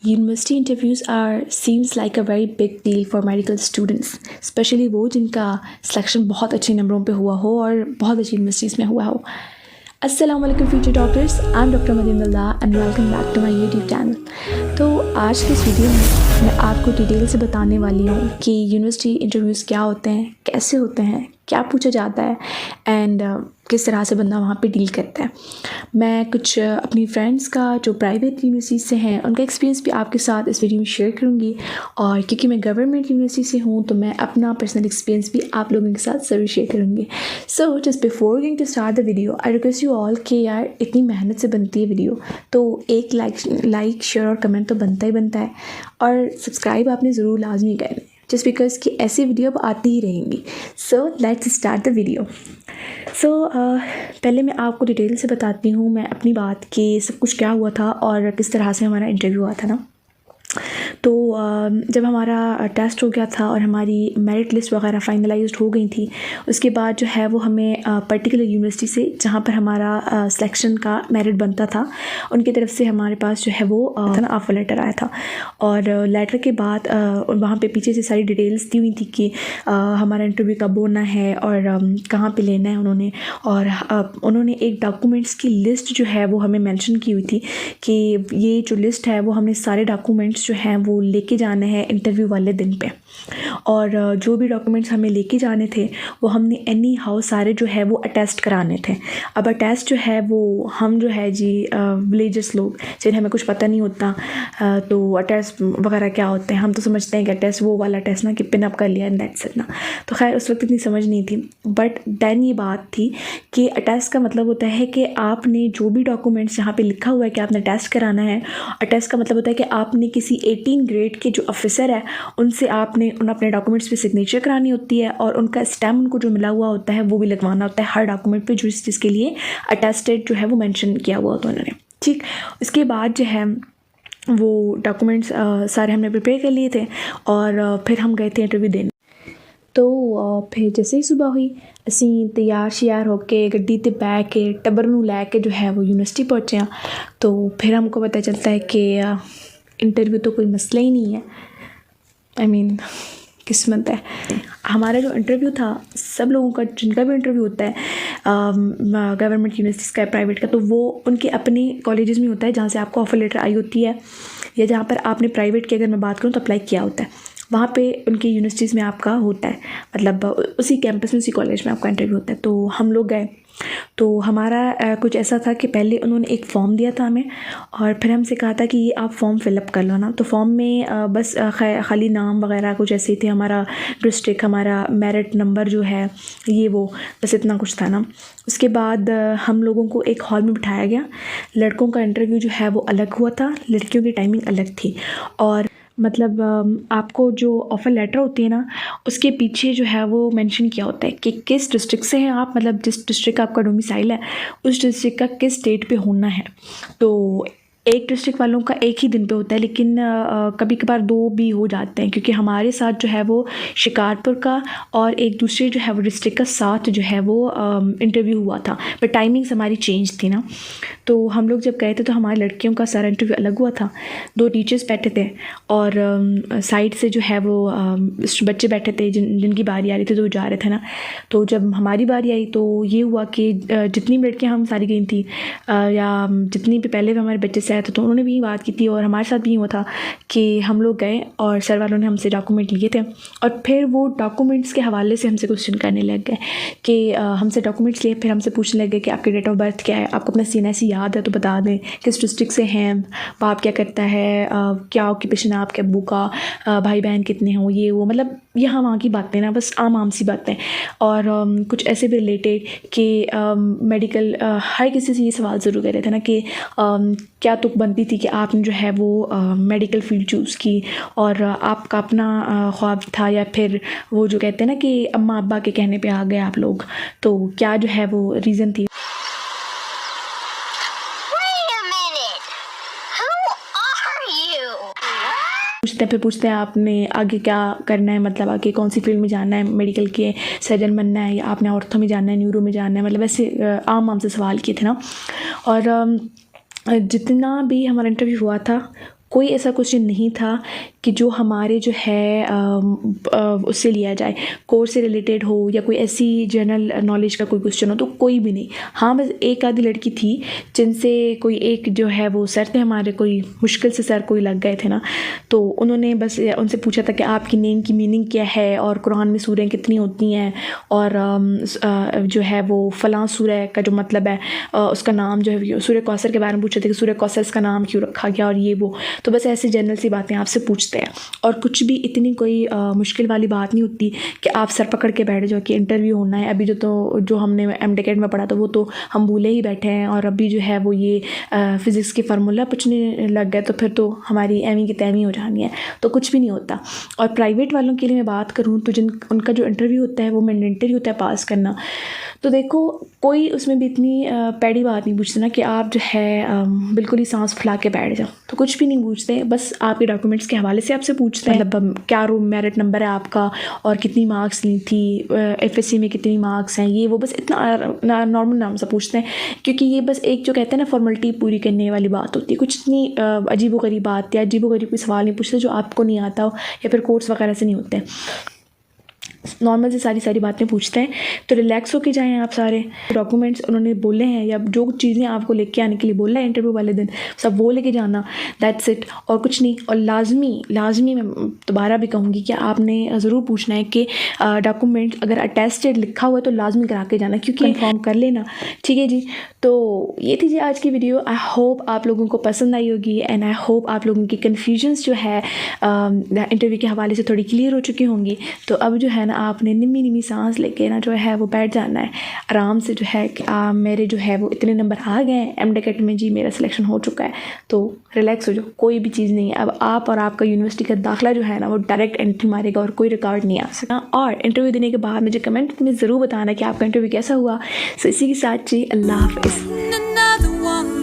University interviews are seems like a very big deal for medical students, specially वो जिनका selection बहुत अच्छे नंबरों पे हुआ हो और बहुत अच्छी यूनिवर्सिटीज़ में हुआ हो। अस्सलाम वालेकुम future doctors, I am doctor Madinullah and welcome back to my YouTube channel. तो आज की इस वीडियो में मैं आपको डिटेल से बताने वाली हूँ कि यूनिवर्सिटी इंटरव्यूज़ क्या होते हैं, कैसे होते हैं, क्या पूछा जाता है एंड किस तरह से बंदा वहाँ पे डील करता है। मैं कुछ अपनी फ्रेंड्स का जो प्राइवेट यूनिवर्सिटी से हैं उनका एक्सपीरियंस भी आपके साथ इस वीडियो में शेयर करूँगी, और क्योंकि मैं गवर्नमेंट यूनिवर्सिटी से हूँ तो मैं अपना पर्सनल एक्सपीरियंस भी आप लोगों के साथ ज़रूर शेयर करूँगी। So just before going to start the video, I request you all कि यार इतनी मेहनत से बनती है वीडियो तो एक लाइक शेयर और कमेंट तो बनता ही बनता है, और सब्सक्राइब आपने ज़रूर लाजमी करना है जस्ट बिकॉज कि ऐसी वीडियो अब आती ही रहेंगी। So let's start the video. So पहले मैं आपको डिटेल से बताती हूँ मैं अपनी बात कि सब कुछ क्या हुआ था और किस तरह से हमारा इंटरव्यू हुआ था ना। तो जब हमारा टेस्ट हो गया था और हमारी मेरिट लिस्ट वगैरह फाइनलाइज्ड हो गई थी, उसके बाद जो है वो हमें पर्टिकुलर यूनिवर्सिटी से जहाँ पर हमारा सिलेक्शन का मेरिट बनता था उनकी तरफ से हमारे पास जो है वो ऑफर लेटर आया था। और लेटर के बाद वहाँ पे पीछे से सारी डिटेल्स दी हुई थी कि हमारा इंटरव्यू कब होना है और कहाँ पे लेना है उन्होंने। और उन्होंने एक डॉक्यूमेंट्स की लिस्ट जो है वो हमें मेंशन की हुई थी कि ये जो लिस्ट है वो हमने सारे डॉक्यूमेंट्स जो हैं वो लेके जाने हैं इंटरव्यू वाले दिन पे। और जो भी डॉक्यूमेंट्स हमें लेके जाने थे वो हमने एनी हाउ सारे जो है वो अटेस्ट कराने थे। अब अटेस्ट जो है वो हम जो है जी विलेजर्स लोग जिन्हें हमें कुछ पता नहीं होता, तो अटेस्ट वगैरह क्या होते हैं हम तो समझते हैं कि अटेस्ट वो वाला टेस्ट ना कि पिन अप कर लिया एंड दैट्स इट ना। तो खैर उस वक्त इतनी समझ नहीं थी, बट देन ये बात थी कि अटेस्ट का मतलब होता है कि आपने जो भी डॉक्यूमेंट्स जहाँ पे लिखा हुआ है कि आपने टेस्ट कराना है, अटेस्ट का मतलब होता है कि आपने किसी 18 ग्रेड के जो ऑफिसर है उनसे आपने उन अपने डॉक्यूमेंट्स पे सिग्नेचर करानी होती है, और उनका स्टैम्प उनको जो मिला हुआ होता है वो भी लगवाना होता है हर डॉक्यूमेंट पे जो जिसके लिए अटेस्टेड जो है वो मेंशन किया हुआ होता है उन्होंने। ठीक, उसके बाद जो है वो डॉक्यूमेंट्स सारे हमने प्रिपेयर कर लिए थे और फिर हम गए थे इंटरव्यू देने। तो फिर जैसे ही सुबह हुई असी तैयार श्यार होके गड्डी ते बह के टब्बर नूं लैके जो है वो यूनिवर्सिटी पहुँचे हैं। तो फिर हमको पता चलता है कि इंटरव्यू तो कोई मसला ही नहीं है, आई मीन किस्मत है। हमारा जो इंटरव्यू था सब लोगों का जिनका भी इंटरव्यू होता है गवर्नमेंट यूनिवर्सिटीज़ का प्राइवेट का, तो वो उनके अपने कॉलेजेस में होता है जहाँ से आपको ऑफर लेटर आई होती है, या जहाँ पर आपने प्राइवेट की अगर मैं बात करूँ तो अप्लाई किया होता है वहाँ पे उनकी यूनिवर्सिटीज़ में आपका होता है, मतलब उसी कैंपस में उसी कॉलेज में आपका इंटरव्यू होता है। तो हम लोग गए तो हमारा कुछ ऐसा था कि पहले उन्होंने एक फ़ॉर्म दिया था हमें और फिर हमसे कहा था कि ये आप फॉर्म फिलअप कर लो ना। तो फॉर्म में बस खाली नाम वगैरह कुछ ऐसे थे, हमारा डिस्ट्रिक्ट, हमारा मेरिट नंबर जो है ये वो, बस इतना कुछ था ना। उसके बाद हम लोगों को एक हॉल में बिठाया गया। लड़कों का इंटरव्यू जो है वो अलग हुआ था, लड़कियों की टाइमिंग अलग थी। और मतलब आपको जो ऑफ़र लेटर होती है ना उसके पीछे जो है वो मेंशन किया होता है कि किस डिस्ट्रिक्ट से हैं आप, मतलब जिस डिस्ट्रिक्ट का आपका डोमिसाइल है उस डिस्ट्रिक्ट का किस स्टेट पे होना है। तो एक डिस्ट्रिक्ट वालों का एक ही दिन पे होता है, लेकिन कभी कभार दो भी हो जाते हैं, क्योंकि हमारे साथ जो है वो शिकारपुर का और एक दूसरे जो है वो डिस्ट्रिक्ट का साथ जो है वो इंटरव्यू हुआ था, पर टाइमिंग्स हमारी चेंज थी ना। तो हम लोग जब गए थे तो हमारे लड़कियों का सारा इंटरव्यू अलग हुआ था, दो टीचर्स बैठे थे और साइड से जो है वो बच्चे बैठे थे जिनकी बारी आ रही थी तो वो जा रहे थे ना। तो जब हमारी बारी आई तो ये हुआ कि जितनी लड़कियाँ हम सारी गई थी या जितनी भी पहले भी हमारे बच्चे से आए थे तो उन्होंने भी बात की थी, और हमारे साथ भी हुआ था कि हम लोग गए और सर वालों ने हमसे डॉक्यूमेंट लिए थे और फिर वो डॉक्यूमेंट्स के हवाले से हमसे क्वेश्चन करने लग गए कि हमसे डॉक्यूमेंट्स लिए, फिर हमसे पूछने लगे कि आपकी डेट ऑफ बर्थ क्या है, आपको अपना CNSE याद है तो बता दें, किस डिस्ट्रिक्ट से हैं, बाप क्या करता है, क्या ऑक्यूपेशन है आपके अब्बू का, भाई बहन कितने हों, ये वो, मतलब यहाँ वहाँ की बातें ना, बस आम सी बातें। और कुछ ऐसे भी रिलेटेड कि मेडिकल हर किसी से ये सवाल ज़रूर कर रहे थे ना कि क्या तुक बनती थी कि आपने जो है वो मेडिकल फील्ड चूज़ की, और आपका अपना ख्वाब था या फिर वो जो कहते हैं ना कि अम्मा अब्बा के कहने पे आ गए आप लोग, तो क्या जो है वो रीज़न थी। पूछते हैं आपने आगे क्या करना है, मतलब आगे कौन सी फील्ड में जाना है, मेडिकल के सर्जन बनना है या आपने ऑर्थो में जाना है, न्यूरो में जाना है, मतलब ऐसे आम से सवाल किए थे ना। और जितना भी हमारा इंटरव्यू हुआ था कोई ऐसा क्वेश्चन नहीं था कि जो हमारे जो है उससे लिया जाए, कोर्स से रिलेटेड हो या कोई ऐसी जनरल नॉलेज का कोई क्वेश्चन हो, तो कोई भी नहीं। हाँ, बस एक आधी लड़की थी जिनसे कोई एक जो है वो सर थे हमारे, कोई मुश्किल से सर कोई लग गए थे ना, तो उन्होंने बस उनसे पूछा था कि आपकी नेम की मीनिंग क्या है और कुरान में सूरह कितनी होती हैं, और जो है वो फ़लाँ सूरह का जो मतलब है उसका नाम जो है, सूरह कौसर के बारे में पूछे थे कि सूरह कौसर इसका नाम क्यों रखा गया, और ये वो। तो बस ऐसी जनरल सी बातें आपसे पूछते हैं, और कुछ भी इतनी कोई मुश्किल वाली बात नहीं होती कि आप सर पकड़ के बैठ जाओ कि इंटरव्यू होना है। अभी जो हमने MTech में पढ़ा था वो तो हम भूले ही बैठे हैं, और अभी जो है वो ये फ़िज़िक्स के फार्मूला पूछने लग गए तो फिर तो हमारी एवी की तैवी हो जानी है, तो कुछ भी नहीं होता। और प्राइवेट वालों के लिए मैं बात करूँ तो उनका जो इंटरव्यू होता है वो मैंडेटरी होता है पास करना। तो देखो, कोई उसमें भी इतनी पैड़ी बात नहीं पूछते ना कि आप जो है बिल्कुल ही सांस फुला के बैठ जाओ, तो कुछ भी नहीं पूछते। बस आपके डॉक्यूमेंट्स के हवाले से आपसे पूछते हैं, मतलब क्या मेरिट नंबर है आपका और कितनी मार्क्स ली थी, FSC में कितनी मार्क्स हैं, ये वो बस इतना नॉर्मल नाम से पूछते हैं, क्योंकि ये बस एक जो कहते हैं ना फॉर्मेलिटी पूरी करने वाली बात होती है। कुछ इतनी अजीबोगरीब बात या अजीबोगरीब कोई सवाल नहीं पूछते जो आपको नहीं आता हो या फिर कोर्स वगैरह से नहीं होते हैं। नॉर्मल से सारी बातें पूछते हैं, तो रिलैक्स होके जाएं आप। सारे डॉक्यूमेंट्स उन्होंने बोले हैं या जो चीज़ें आपको लेके आने के लिए बोला है इंटरव्यू वाले दिन, सब वो लेके जाना, दैट्स इट, और कुछ नहीं। और लाजमी मैं दोबारा भी कहूँगी कि आपने ज़रूर पूछना है कि डॉक्यूमेंट्स अगर अटेस्टेड लिखा हुआ है तो लाजमी करा के जाना, क्योंकि इन्फॉर्म कर लेना। ठीक है जी, तो ये थी जी आज की वीडियो। आई होप आप लोगों को पसंद आई होगी, एंड आई होप आप लोगों की कन्फ्यूजन्स जो है इंटरव्यू के हवाले से थोड़ी क्लियर हो चुकी होंगी। तो अब जो है ना आपने निम्मी सांस लेके ना जो है वो बैठ जाना है आराम से, जो है कि मेरे जो है वो इतने नंबर आ गए हैं MTech में जी, मेरा सिलेक्शन हो चुका है, तो रिलैक्स हो जाओ, कोई भी चीज़ नहीं है। अब आप और आपका यूनिवर्सिटी का दाखिला जो है ना वो डायरेक्ट एंट्री मारेगा और कोई रिकॉर्ड नहीं आ सकता। और इंटरव्यू देने के बाद मुझे कमेंट में ज़रूर बताना कि आपका इंटरव्यू कैसा हुआ। सो इसी के साथ जी, अल्लाह हाफ़िज़।